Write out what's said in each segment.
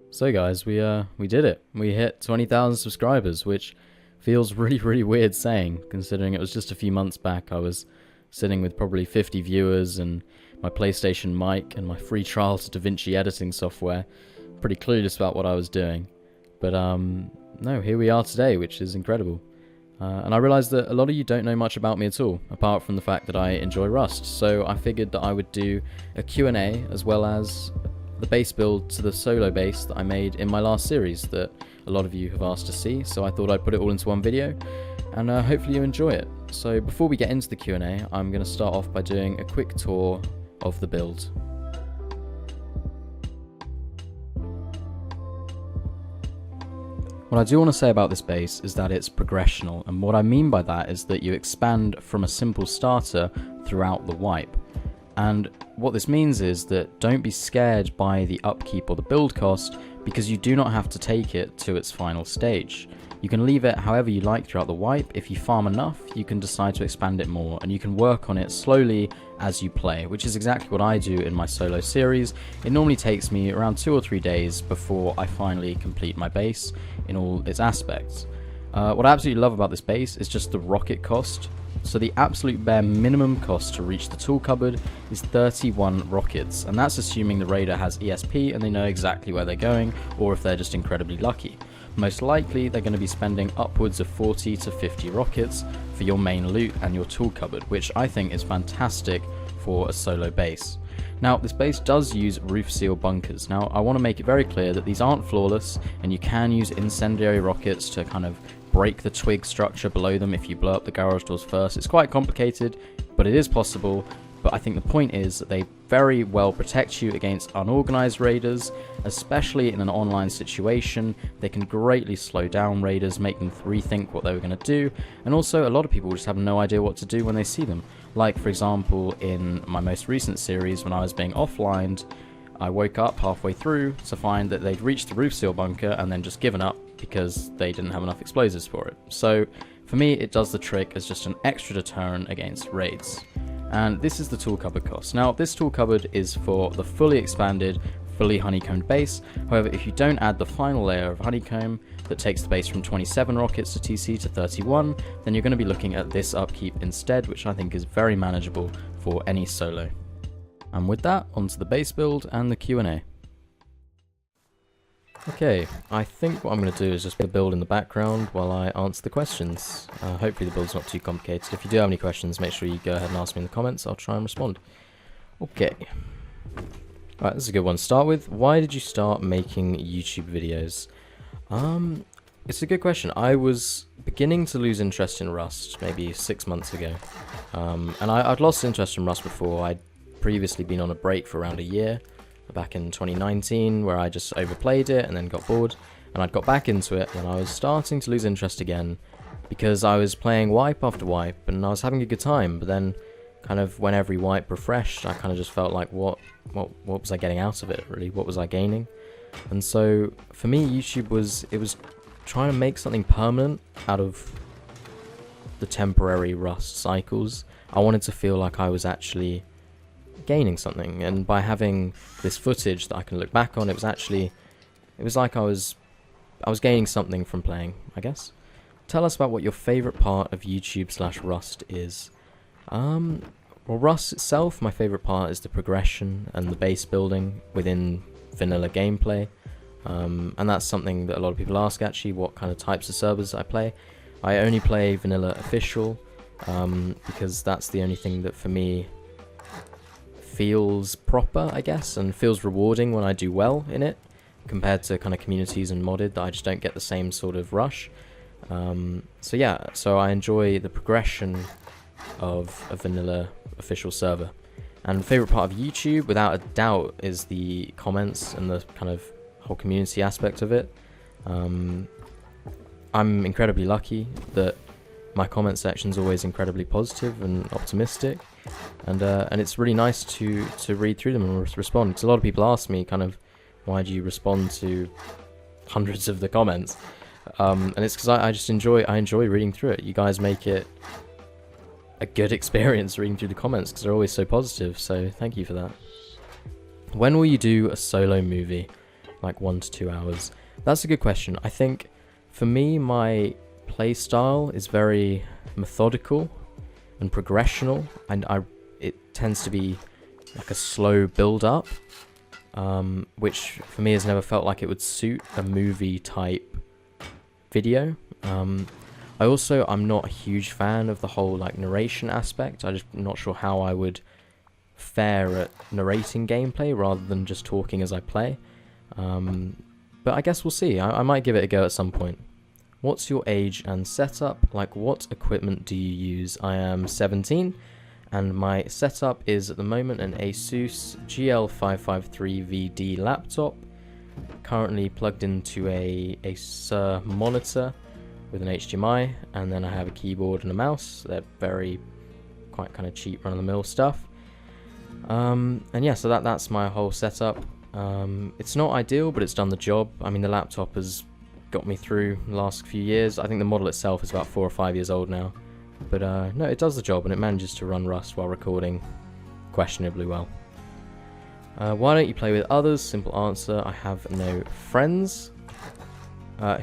So guys, we did it. We hit 20,000 subscribers, which feels really weird saying, considering it was just a few months back. I was sitting with probably 50 viewers and my PlayStation mic and my free trial to DaVinci editing software. Pretty clueless about what I was doing. But no, here we are today, which is incredible. And I realised that a lot of you don't know much about me at all, apart from the fact that I enjoy Rust. So I figured that I would do a Q&A as well as the base build to the solo base that I made in my last series that a lot of you have asked to see. So I thought I'd put it all into one video, and hopefully you enjoy it. So before we get into the Q&A, I'm going to start off by doing a quick tour of the build. What I do want to say about this base is that it's progressional, and what I mean by that is that you expand from a simple starter throughout the wipe. And what this means is that don't be scared by the upkeep or the build cost, because you do not have to take it to its final stage. You can leave it however you like throughout the wipe. If you farm enough, you can decide to expand it more, and you can work on it slowly as you play, which is exactly what I do in my solo series. It normally takes me around 2 or 3 days before I finally complete my base in all its aspects. What I absolutely love about this base is just the rocket cost. So the absolute bare minimum cost to reach the tool cupboard is 31 rockets, and that's assuming the raider has ESP and they know exactly where they're going, or if they're just incredibly lucky. Most likely they're going to be spending upwards of 40 to 50 rockets for your main loot and your tool cupboard, which I think is fantastic for a solo base. Now, this base does use roof seal bunkers. Now, I want to make it very clear that these aren't flawless, and you can use incendiary rockets to kind of break the twig structure below them if you blow up the garage doors first. It's quite complicated, but it is possible. But I think the point is that they very well protect you against unorganized raiders, especially in an online situation. They can greatly slow down raiders, make them rethink what they were going to do, and also a lot of people just have no idea what to do when they see them. Like, for example, in my most recent series, when I was being offlined, I woke up halfway through to find that they'd reached the roof seal bunker and then just given up because they didn't have enough explosives for it. So for me, it does the trick as just an extra deterrent against raids. And this is the tool cupboard cost. Now, this tool cupboard is for the fully expanded, fully honeycombed base. However, if you don't add the final layer of honeycomb that takes the base from 27 rockets to TC to 31, then you're going to be looking at this upkeep instead, which I think is very manageable for any solo. And with that, onto the base build and the Q&A. Okay, I think what I'm going to do is just put the build in the background while I answer the questions. Hopefully the build's not too complicated. If you do have any questions, make sure you go ahead and ask me in the comments. I'll try and respond. Okay. Alright, this is a good one to start with. Why did you start making YouTube videos? It's a good question. I was beginning to lose interest in Rust maybe 6 months ago. And I'd lost interest in Rust before. I'd previously been on a break for around a year, back in 2019, where I just overplayed it and then got bored, and I'd got back into it, and I was starting to lose interest again because I was playing wipe after wipe and I was having a good time, but then kind of when every wipe refreshed, I kind of just felt like what was I getting out of it, really? What was I gaining? And so for me, YouTube was trying to make something permanent out of the temporary Rust cycles. I wanted to feel like I was actually gaining something, and by having this footage that I can look back on, it was like I was gaining something from playing, I guess. Tell us about what your favorite part of YouTube/Rust is. Well, Rust itself, my favorite part is the progression and the base building within vanilla gameplay, and that's something that a lot of people ask, actually, what kind of types of servers I play. I only play vanilla official because that's the only thing that for me feels proper, I guess, and feels rewarding when I do well in it, compared to kind of communities and modded that I just don't get the same sort of rush. So yeah, so I enjoy the progression of a vanilla official server. And favourite part of YouTube, without a doubt, is the comments and the kind of whole community aspect of it. I'm incredibly lucky that my comment section is always incredibly positive and optimistic, and it's really nice to read through them and respond. Because a lot of people ask me kind of, why do you respond to hundreds of the comments? And it's because I just enjoy reading through it. You guys make it a good experience reading through the comments because they're always so positive. So thank you for that. When will you do a solo movie? like 1 to 2 hours? That's a good question. I think for me, my play style is very methodical and progressional, and it tends to be like a slow build up, which for me has never felt like it would suit a movie type video. I'm not a huge fan of the whole like narration aspect. I'm just not sure how I would fare at narrating gameplay rather than just talking as I play. But I guess we'll see. I might give it a go at some point. What's your age and setup? Like, what equipment do you use? I am 17, and my setup is at the moment an Asus GL553VD laptop, currently plugged into a Acer monitor with an HDMI, and then I have a keyboard and a mouse. They're quite kind of cheap, run-of-the-mill stuff. And yeah, so that's my whole setup. It's not ideal, but it's done the job. I mean, the laptop has got me through the last few years. I think the model itself is about 4 or 5 years old now. But no, it does the job, and it manages to run Rust while recording questionably well. Why don't you play with others? Simple answer, I have no friends.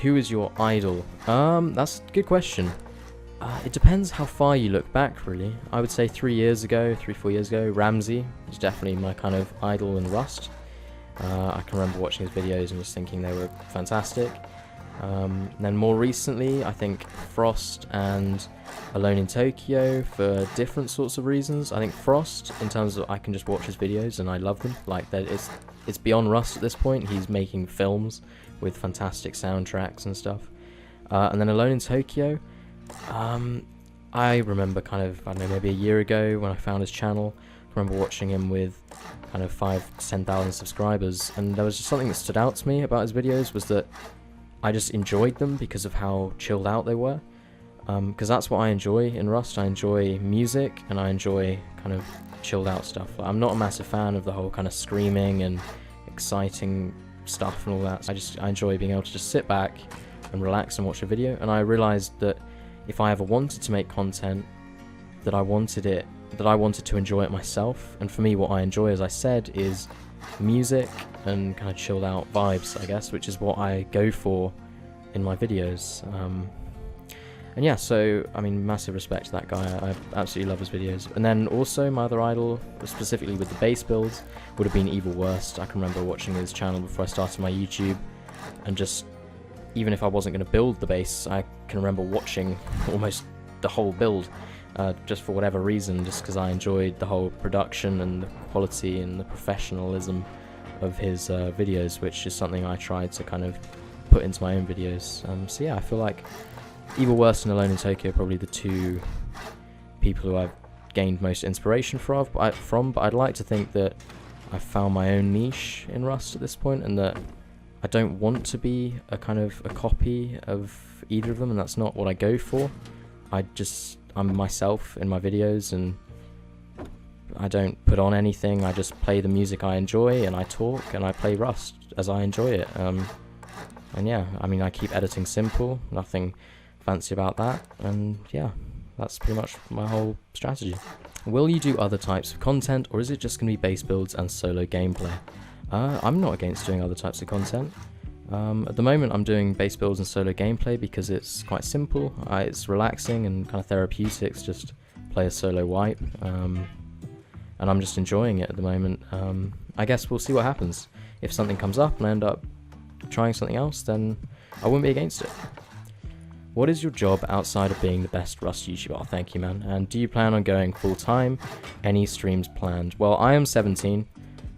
Who is your idol? That's a good question. It depends how far you look back, really. I would say 3 years ago, 3-4 years ago, Ramsey was definitely my kind of idol in Rust. I can remember watching his videos and just thinking they were fantastic. Then more recently, I think Frost and Alone in Tokyo for different sorts of reasons. I think Frost, in terms of I can just watch his videos and I love them. Like, that it's beyond Rust at this point. He's making films with fantastic soundtracks and stuff. And then Alone in Tokyo, I remember kind of, I don't know, maybe a year ago when I found his channel, I remember watching him with kind of 5,000-10,000 subscribers, and there was just something that stood out to me about his videos, was that I just enjoyed them because of how chilled out they were. Because that's what I enjoy in Rust. I enjoy music, and I enjoy kind of chilled out stuff. Like, I'm not a massive fan of the whole kind of screaming and exciting stuff and all that. I enjoy being able to just sit back and relax and watch a video. And I realized that if I ever wanted to make content, that I wanted to enjoy it myself. And for me, what I enjoy, as I said, is music and kind of chilled out vibes, I guess, which is what I go for in my videos. And yeah, so I mean, massive respect to that guy. I absolutely love his videos. And then also my other idol, specifically with the base builds, would have been Evil Worst. I can remember watching his channel before I started my YouTube, and just, even if I wasn't going to build the base, I can remember watching almost the whole build, just for whatever reason, just because I enjoyed the whole production and the quality and the professionalism of his videos, which is something I tried to kind of put into my own videos. So yeah, I feel like Evil Worst and Alone in Tokyo are probably the two people who I've gained most inspiration from, but I'd like to think that I've found my own niche in Rust at this point, and that I don't want to be a kind of a copy of either of them, and that's not what I go for. I'm myself in my videos, and I don't put on anything. I just play the music I enjoy, and I talk, and I play Rust as I enjoy it. And yeah, I mean, I keep editing simple, nothing fancy about that, and yeah, that's pretty much my whole strategy. Will you do other types of content, or is it just going to be base builds and solo gameplay? I'm not against doing other types of content. At the moment I'm doing base builds and solo gameplay because it's quite simple, it's relaxing and kind of therapeutic to just play a solo wipe, and I'm just enjoying it at the moment. I guess we'll see what happens. If something comes up and I end up trying something else, then I wouldn't be against it. What is your job outside of being the best Rust YouTuber? Oh, thank you, man. And do you plan on going full-time? Any streams planned? Well, I am 17,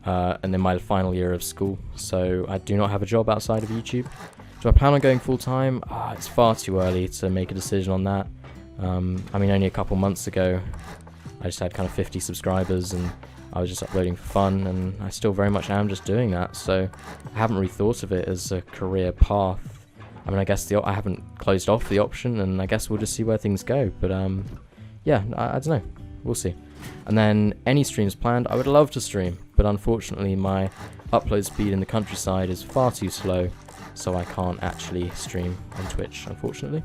and in my final year of school, so I do not have a job outside of YouTube. Do I plan on going full-time? It's far too early to make a decision on that. I mean, only a couple months ago, I just had kind of 50 subscribers, and I was just uploading for fun, and I still very much am just doing that, so I haven't really thought of it as a career path. I mean, I guess I haven't closed off the option, and I guess we'll just see where things go. But yeah, I don't know. We'll see. And then, any streams planned? I would love to stream, but unfortunately my upload speed in the countryside is far too slow, so I can't actually stream on Twitch, unfortunately.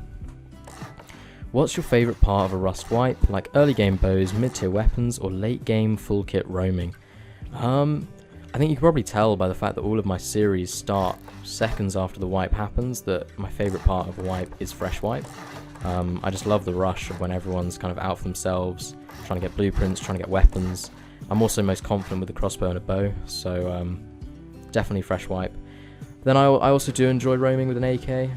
What's your favourite part of a Rust wipe? Like early game bows, mid-tier weapons, or late game full kit roaming? I think you can probably tell by the fact that all of my series start seconds after the wipe happens that my favourite part of a wipe is fresh wipe. I just love the rush of when everyone's kind of out for themselves, trying to get blueprints, trying to get weapons. I'm also most confident with the crossbow and a bow, so definitely fresh wipe. Then I also do enjoy roaming with an AK.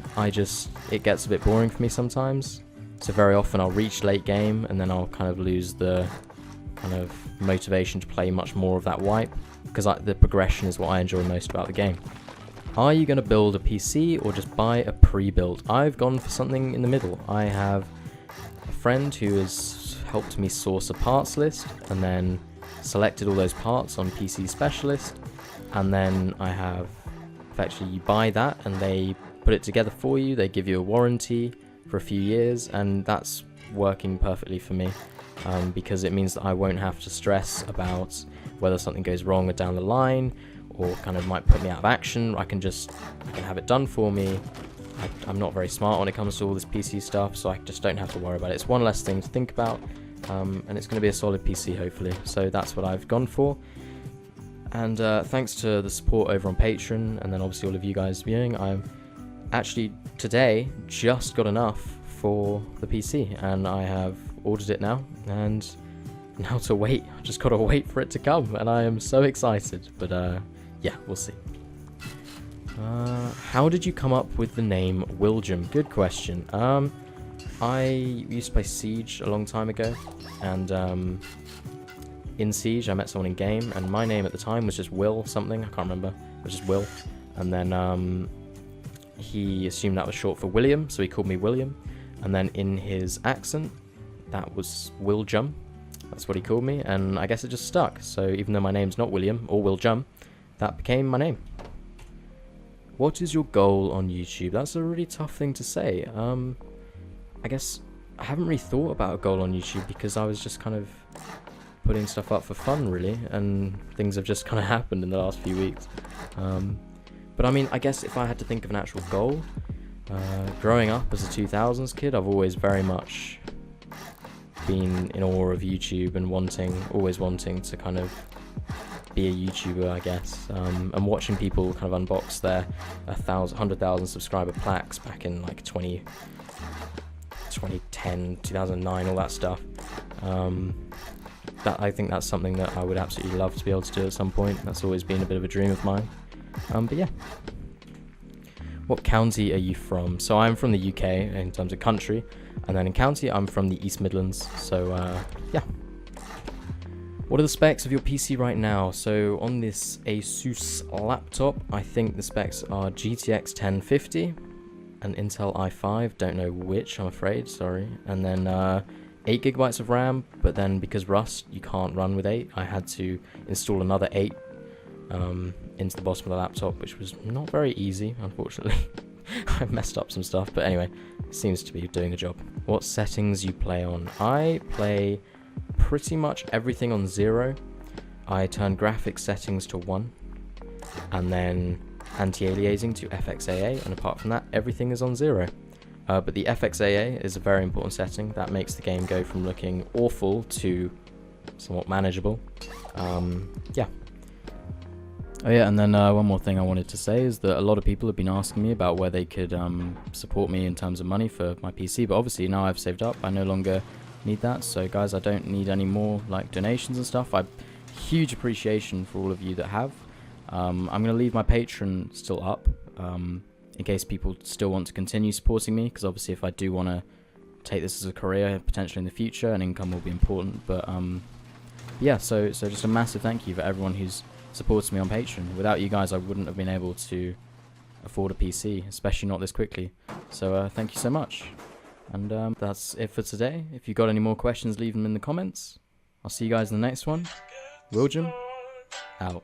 It gets a bit boring for me sometimes. So very often I'll reach late game and then I'll kind of lose the kind of motivation to play much more of that wipe, because the progression is what I enjoy most about the game. Are you going to build a PC or just buy a pre-built? I've gone for something in the middle. I have a friend who has helped me source a parts list and then selected all those parts on PC Specialist, and then I have effectively you buy that and they put it together for you. They give you a warranty for a few years, and that's working perfectly for me, because it means that I won't have to stress about whether something goes wrong or down the line, or kind of might put me out of action. I can have it done for me. I'm not very smart when it comes to all this PC stuff, so I just don't have to worry about it. It's one less thing to think about, and it's going to be a solid PC hopefully. So that's what I've gone for. And thanks to the support over on Patreon, and then obviously all of you guys viewing, I'm actually today just got enough for the PC, and I have ordered it now, and now to wait. I just gotta wait for it to come, and I am so excited. But yeah, we'll see. How did you come up with the name Willjum? Good question. I used to play Siege a long time ago, and in Siege I met someone in game, and my name at the time was just Will something, I can't remember, it was just Will, and then he assumed that was short for William, so he called me William, and then in his accent that was Willjum. That's what he called me, and I guess it just stuck. So even though my name's not William or Willjum, that became my name. What is your goal on YouTube? That's a really tough thing to say. I guess I haven't really thought about a goal on YouTube, because I was just kind of putting stuff up for fun really, and things have just kind of happened in the last few weeks. But I mean, I guess if I had to think of an actual goal, growing up as a 2000s kid, I've always very much been in awe of YouTube and always wanting to kind of be a YouTuber, I guess, and watching people kind of unbox their 100,000 subscriber plaques back in like 2010, 2009, all that stuff. I think that's something that I would absolutely love to be able to do at some point. That's always been a bit of a dream of mine. But yeah. What county are you from? So I'm from the UK in terms of country, and then in county I'm from the East Midlands, so yeah. What are the specs of your PC right now? So on this Asus laptop, I think the specs are GTX 1050, an Intel i5, don't know which, I'm afraid, sorry, and then 8GB of RAM, but then because Rust you can't run with 8, I had to install another 8 into the bottom of the laptop, which was not very easy, unfortunately. I've messed up some stuff, but anyway, it seems to be doing the job. What settings you play on? I play pretty much everything on 0. I turn graphics settings to 1, and then anti-aliasing to FXAA, and apart from that, everything is on 0. But the FXAA is a very important setting. That makes the game go from looking awful to somewhat manageable. Yeah. Oh yeah, and then one more thing I wanted to say is that a lot of people have been asking me about where they could support me in terms of money for my PC, but obviously now I've saved up, I no longer need that. So guys, I don't need any more like donations and stuff. Huge appreciation for all of you that have. I'm going to leave my Patreon still up in case people still want to continue supporting me, because obviously if I do want to take this as a career potentially in the future, and income will be important. But yeah, so just a massive thank you for everyone who's supported me on Patreon. Without you guys I wouldn't have been able to afford a PC, especially not this quickly. So thank you so much. And that's it for today. If you've got any more questions, leave them in the comments. I'll see you guys in the next one. Willjum out.